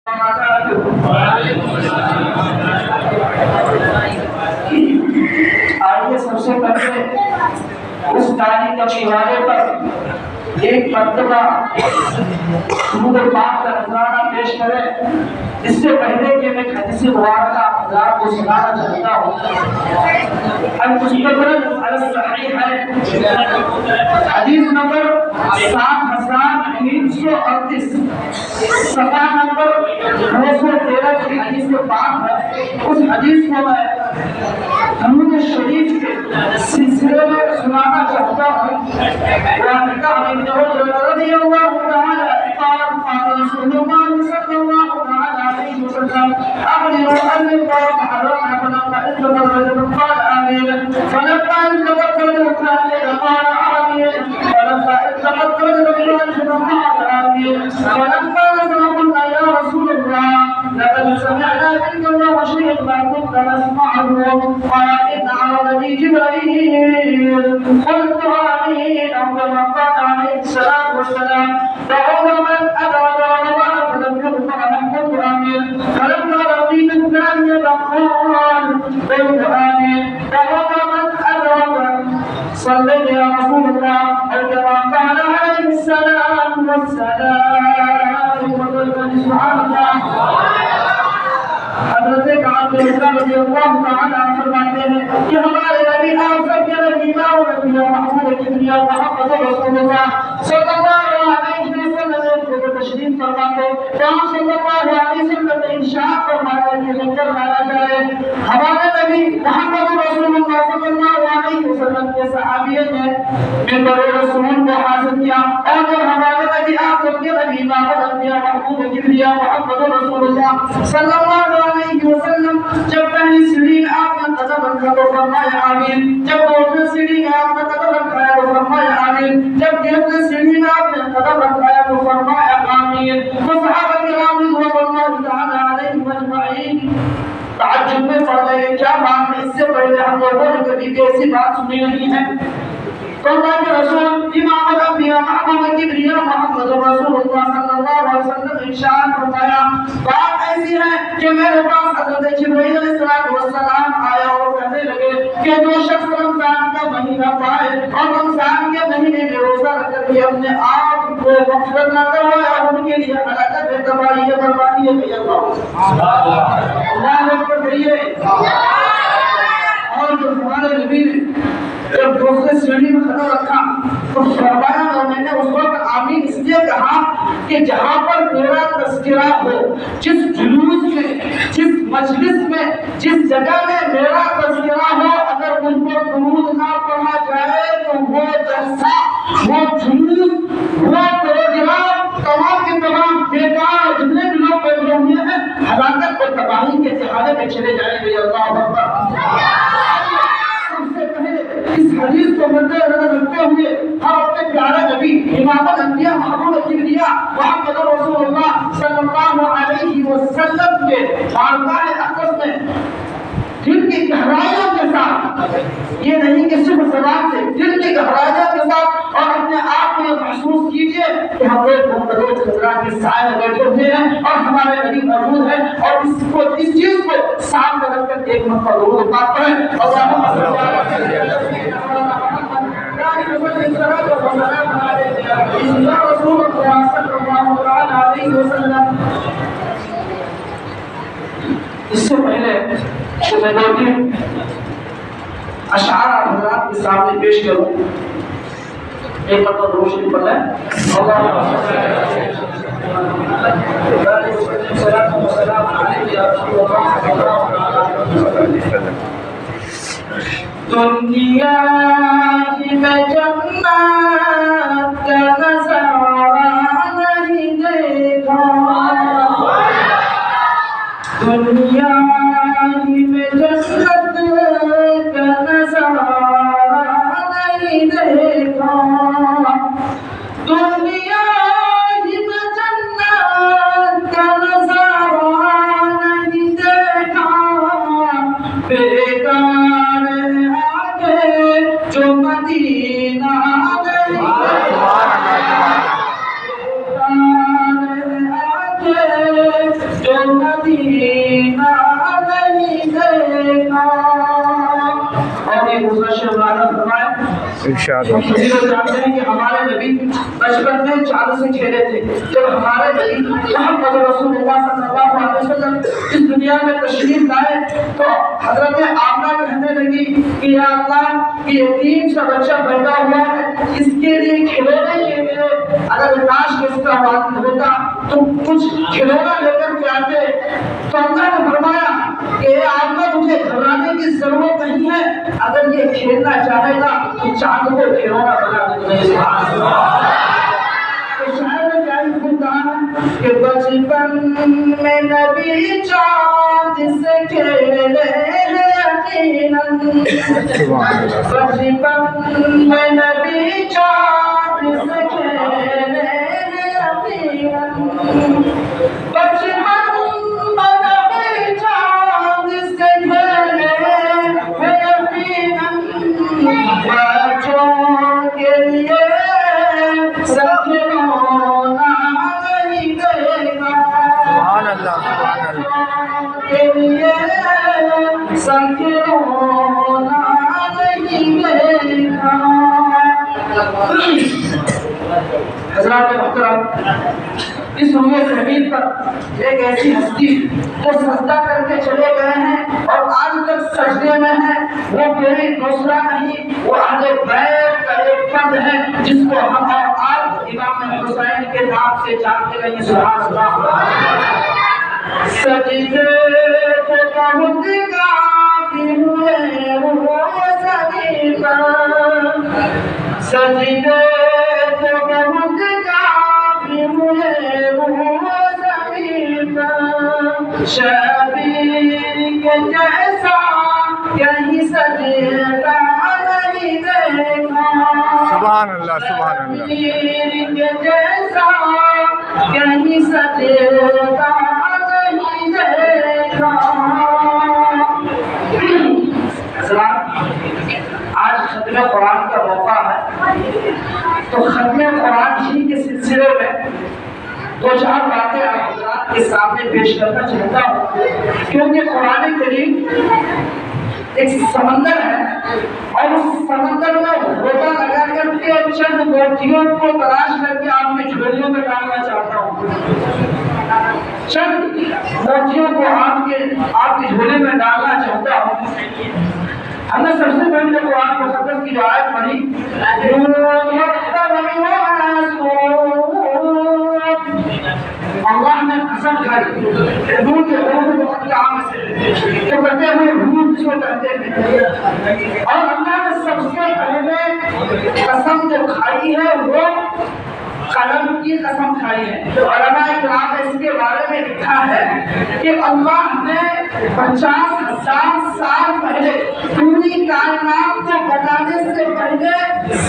آئیے سب سے پہلے اس تاریخ کے حوالے پر ایک مرتبہ درود پاک کا نذرانہ پیش کریں۔ اس سے پہلے کہ میں حدیث مبارکہ آپ کو سنانا چاہتا ہوں، المستدرک علی الصحیح حدیث نمبر 7338، صفحہ نمبر 213 کی حدیث کے بعد ہے۔ اس حدیث کو میں درود شریف کے سلسلے میں سنانا چاہتا ہوں۔ رضی اللہ تعالی قال قال رسول اللہ صلی اللہ علیہ وسلم اغلوا ان الله حرمنا فلما اسلم الرجل قال امين فلما اسلمت الرجل قال امين فلما اسلمت الرجل قال امين فلما قلنا يا رسول الله لقد سمعنا منك الله شيئا ما كنا نسمعه قال ان عرضني جبريل قلت امين او كما قال عليه الصلاه والسلام فعمر من ادرك رمضان فلم يغفر له قلت امين فلما رضيت الثانيه قال قلت امين فعمر من ادرك صليت يا رسول الله او كما قال عليه السلام والسلام سبحان الله۔ حضرت کعب بن عجرہ رضی اللہ تعالی عنہ فرماتے ہیں کہ ہمارے نبی آپ سب کے نبی نبی محمد کبریا محمد رسول اللہ صلی اللہ علیہ وسلم کو تشریف فرماتے کہاں صلی اللہ علیہ وسلم نے ارشاد فرمایا کہ لنگر لایا جائے۔ ہمارے نبی محمد رسول اللہ صلی اللہ علیہ وسلم کے صحابیت نے منبر رسول کو حاصل کیا، اور جب ہمارے نبی آپ سب کے نبی محمد کبریا محمد رسول اللہ صلی اللہ علیہ وسلم جب پہلی سیڑھی میں آپ نے قدم رکھا تو فرمایا آمین، جب دوسری سیڑھی میں آپ نے قدم رکھا تو فرمایا آمین، جب تیسری سیڑھی میں آپ نے قدم رکھا تو فرمایا آمین۔ تو صحابہ کرام رضوان اللہ تعالی علیہم اجمعین تعجب میں پڑ گئے، کیا بات ہے، اس سے پہلے ہم لوگوں نے کبھی ایسی بات سنی نہیں ہے۔ تو اللہ کے رسول امام الانبیاء محمد کبریا محمد رسول اللہ صلی اللہ علیہ وسلم نے ارشاد فرمایا، بات ایسی ہے کہ میرے پاس حضرت جبرائیل علیہ السلام آیا اور کہنے لگے کہ جو شخص رمضان کا مہینہ پائے اور رمضان کے مہینے میں روزہ رکھ کر کے اپنے آپ کو مغفرت نہ کروایا، ان کے لیے ہلاکت ہے، تباہی ہے، بربادی ہے۔ اللہ اکبر کہیے۔ اور جو ہمارے نبی نے جب دوسرے سیڑھی میں قدم رکھا تو فرمایا، اور میں نے اس وقت آمین اس لیے کہا کہ جہاں پر میرا تذکرہ ہو، جس جلوس میں، جس مجلس میں، جس جگہ میں میرا تذکرہ ہو، اگر مجھ پر درود نہ پڑھا جائے تو وہ جلسہ، وہ جلوس، وہ پروگرام تمام کے تمام بیکار، جتنے بھی لوگ بیٹھے ہوئے ہیں ہلاکت اور تباہی کے اتحادے میں چلے جائیں گے۔ اللہ اکبر۔ اس حدیث کو مد نظر رکھتے ہوئے ہم اپنے پیارے نبی امام الانبیاء محمد کبریا محمد رسول اللہ صلی اللہ علیہ وسلم کے بارگاہ اقدس میں دل کی گہرائیوں کے ساتھ، یہ نہیں کہ صرف زبان سے، دل کی گہرائیوں کے ساتھ، اور اپنے آپ کو یہ محسوس کیجئے کہ ہم لوگ محمد خضرا کے سائے میں بیٹھے ہوئے ہیں اور ہمارے نبی موجود ہیں، اور اس چیز کو سامنے رکھ کر ایک مرتبہ درود پاک پڑھیں۔ اللہم صل علی سیدنا رسول اللہ صلی اللہ علیہ وسلم۔ اس سے پہلے کہ میں دو تین اشعار آپ حضرات کے سامنے پیش کروں، ایک مرتبہ درود شریف پڑھ لیں۔ دنیا میں جنت کا نظارہ نہیں دیکھا، دنیا میں جنت کا نظارہ نہیں دیکھا، دنیا میں جنت کا نظارہ نہیں دیکھا، بیکار آگے جو مدینہ نہیں دیکھا، بیکار آگے مدینہ نہیں دیکھا. اور یہ دوسرا شعر مانا فرمائے ارشاد جانتے ہیں کہ ہمارے نبی بچپن میں چادر سے کھیلے تھے. جب ہمارے نبی محمد رسول اللہ صلی اللہ علیہ وسلم اس دنیا میں تشریف لائے تو حضرت آمنہ کہنے لگی کہ یا اللہ یہ یتیم سا بچہ پیدا ہوا ہے, اس کے لیے کھلونے کے لیے اگر کاش اس کا والد ہوتا تو کچھ کھلونا لے کر کے آتے. تو اللہ نے فرمایا کہ اے آمنہ تجھے گھبرانے کی ضرورت نہیں ہے, اگر یہ کھیلنا چاہے گا تو چاند کو کھلونا بنا دے. سبحان اللہ. تو شاید میں کیا ہوتا ہے کہ بچپن میں نبی چاند سے کھیلے ہیں یقیناً, بچپن میں نبی چاند سے کھیلے ہیں یقیناً, بچپن میں نبی چاند سے کھیلے ہیں یقیناً, بچوں کے لیے سکھلونا نہیں دیگا. سبحان اللہ سبحان اللہ. کے لیے سکھلونا نہیں دیگا. حضرات محترم, اس روئے زمین پر ایک ایسی ہستی جو سجدہ کر کے چلے گئے ہیں اور آج تک سجدے میں ہیں, وہ کوئی دوسرا نہیں, وہ اہل بیت کا ایک فرد ہے جس کو ہم اور آج امام حسین کے نام سے جانتے رہے. سبحان اللہ. سجدے کو بہت کافی ہوئے وہ زمین پر, سجدے کو بہت کافی ہوئے وہ زمین پر, شبیر کے جیسا کہیں سجدہ نہیں دیکھا. سبحان اللہ سبحان اللہ. شبیر کے جیسا کہیں سجدہ نہیں دیکھا. حضرات, آج ختم قرآن کا موقع ہے تو ختم قرآن ہی کے سلسلے میں دو چار باتیں آپ حضرات کے سامنے پیش کرنا چاہتا ہوں, کیونکہ قرآن کریم ایک سمندر ہے اور اس سمندر میں غوطہ لگا کر کے چند موتیوں کو تلاش کر کے آپ کی جھولیوں میں ڈالنا چاہتا ہوں. چند موتیوں کو آپ کی جھولی میں ڈالنا چاہتا ہوں. ہم نے سب سے پہلے قرآن مقدس کی جو آیت پڑھی, اللہ نے قسم کھائی حدود کے حروف مقطعہ سے جو کہتے ہیں حدود جس کو کہتے ہیں, اور اللہ نے سب سے پہلے قسم جو کھائی ہے وہ قلم کی قسم کھائی ہے. علماء کرام نے اس کے بارے میں لکھا ہے کہ اللہ نے 50,000 سال پہلے پوری کائنات کو بنانے سے پہلے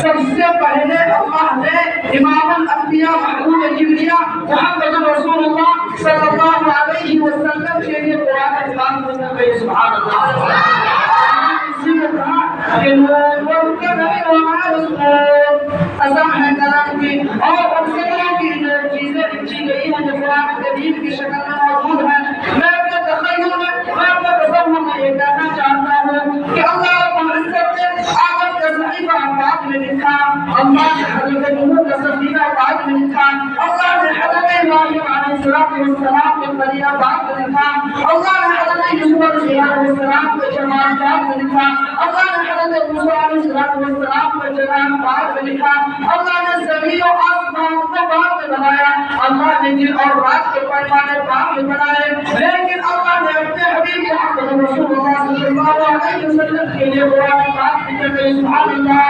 سب سے پہلے اللہ نے امام الانبیاء محبوب کبریا محمد رسول اللہ صلی اللہ علیہ وسلم کے لیے قرآن پاک نازل کیا. سبحان اللہ. اسی نے کہا کہ نور کے نبی وہاں قسم ہے کلام کی, اور ان سے کی جو چیزیں لکھی گئی ہیں جو قرآن کریم کی شکل میں موجود ہیں. میں اپنے تخیل میں, میں اپنے تصور میں یہ کہنا چاہتا ہوں کہ اللہ رب العزت نے آدم کا صحیفہ پاک میں لکھا, اللہ نے حضرت نوح کا صحیفہ پاک میں لکھا, اللہ نے حضرت ابراہیم علیہ السلام کے قریہ پاک میں لکھا, اللہ نے حضرت یوسف علیہ السلام کے جمال پاک میں لکھا, اللہ نے حضرت موسیٰ علیہ السلام کے جمال پاک میں لکھا, اللہ نے زمین و آسمان کو پاک میں بنایا, اللہ نے دن اور رات کے پیمانے پاک میں بنائے, لیکن اللہ نے اپنے حبیب محمد رسول اللہ صلی اللہ علیہ وسلم کے لیے قرآن پاک لکھے گئے. سبحان اللہ.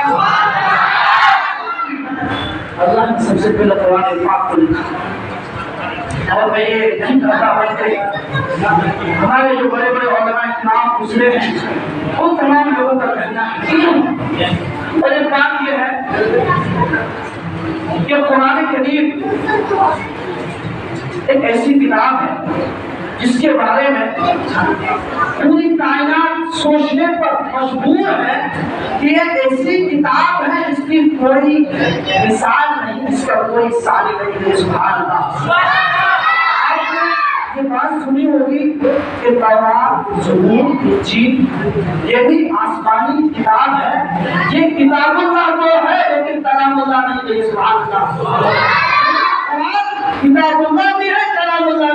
اللہ نے سب سے پہلے قرآن پاک کو لکھا, اور میں یہ نہیں کہتا ہوں کہ ہمارے جو بڑے بڑے علماء کرام گزرے ہیں ان تمام لوگوں کا کہنا ہے. اور ایک بات یہ ہے کہ قرآن کریم ایک ایسی کتاب ہے جس کے بارے میں پوری کائنات سوچنے پر مجبور ہے کہ ایک ایسی کتاب ہے جس کی کوئی مثال نہیں, جس کا کوئی ثانی نہیں ہے. سبحان اللہ. یہ بات سنی ہوگی کہ تورات، زبور، انجیل یہ بھی آسمانی کتاب ہے، یہ کتاب اللہ تو ہے لیکن کلام اللہ نہیں ہے۔ سبحان اللہ، کتاب اللہ بھی ہے، کلام اللہ